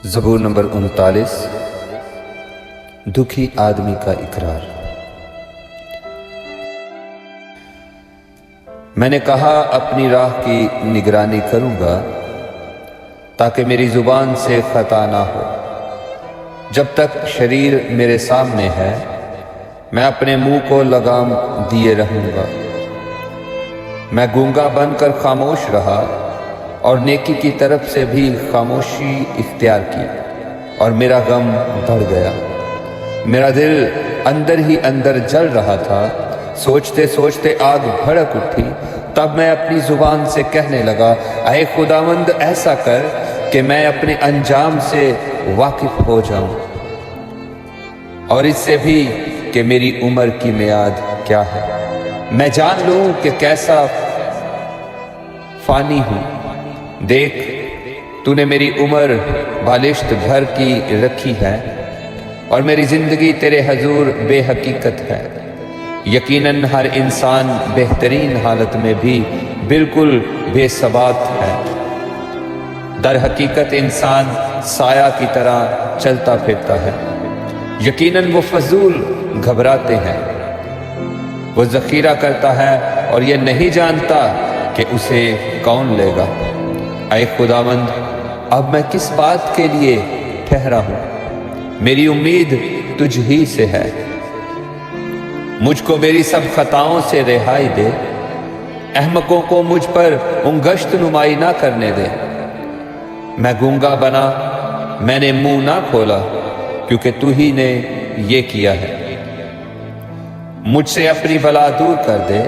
زبور نمبر 39 دکھی آدمی کا اقرار۔ میں نے کہا اپنی راہ کی نگرانی کروں گا تاکہ میری زبان سے خطا نہ ہو۔ جب تک شریر میرے سامنے ہے میں اپنے منہ کو لگام دیے رہوں گا۔ میں گونگا بن کر خاموش رہا اور نیکی کی طرف سے بھی خاموشی اختیار کی، اور میرا غم بڑھ گیا۔ میرا دل اندر ہی اندر جل رہا تھا، سوچتے سوچتے آگ بھڑک اٹھی۔ تب میں اپنی زبان سے کہنے لگا، اے خداوند ایسا کر کہ میں اپنے انجام سے واقف ہو جاؤں، اور اس سے بھی کہ میری عمر کی میعاد کیا ہے، میں جان لوں کہ کیسا فانی ہوں۔ دیکھ تو نے میری عمر بالشت بھر کی رکھی ہے، اور میری زندگی تیرے حضور بے حقیقت ہے۔ یقیناً ہر انسان بہترین حالت میں بھی بالکل بے ثبات ہے۔ در حقیقت انسان سایہ کی طرح چلتا پھرتا ہے۔ یقیناً وہ فضول گھبراتے ہیں، وہ ذخیرہ کرتا ہے اور یہ نہیں جانتا کہ اسے کون لے گا۔ اے خداوند اب میں کس بات کے لیے ٹھہرا ہوں؟ میری امید تجھ ہی سے ہے۔ مجھ کو میری سب خطاؤں سے رہائی دے، احمقوں کو مجھ پر انگشت نمائی نہ کرنے دے۔ میں گونگا بنا، میں نے منہ نہ کھولا، کیونکہ تو ہی نے یہ کیا ہے۔ مجھ سے اپنی بلا دور کر دے،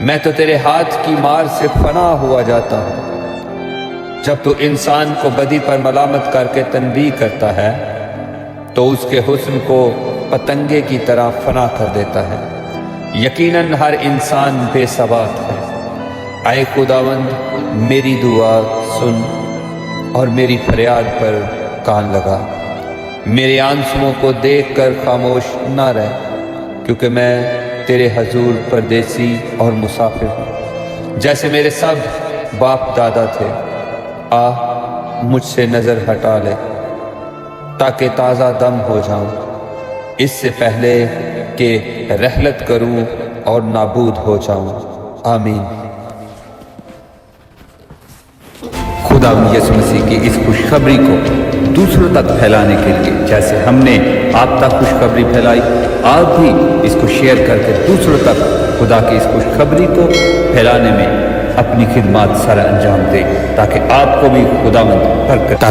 میں تو تیرے ہاتھ کی مار سے فنا ہوا جاتا ہوں۔ جب تو انسان کو بدی پر ملامت کر کے تنبیہ کرتا ہے تو اس کے حسن کو پتنگے کی طرح فنا کر دیتا ہے۔ یقیناً ہر انسان بے ثبات ہے۔ اے خداوند میری دعا سن اور میری فریاد پر کان لگا۔ میرے آنسوؤں کو دیکھ کر خاموش نہ رہ، کیونکہ میں تیرے حضور پردیسی اور مسافر ہوں، جیسے میرے سب باپ دادا تھے۔ آ مجھ سے نظر ہٹا لے تاکہ تازہ دم ہو جاؤں، اس سے پہلے کہ رحلت کروں اور نابود ہو جاؤں۔ آمین۔ خدا یسوع مسیح کی اس خوشخبری کو دوسروں تک پھیلانے کے لیے جیسے ہم نے آپ تک خوشخبری پھیلائی، آپ بھی اس کو شیئر کر کے دوسروں تک خدا کی اس خوشخبری کو پھیلانے میں اپنی خدمات سر انجام دے، تاکہ آپ کو بھی خداوند برکت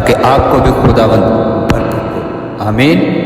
دے۔ آمین۔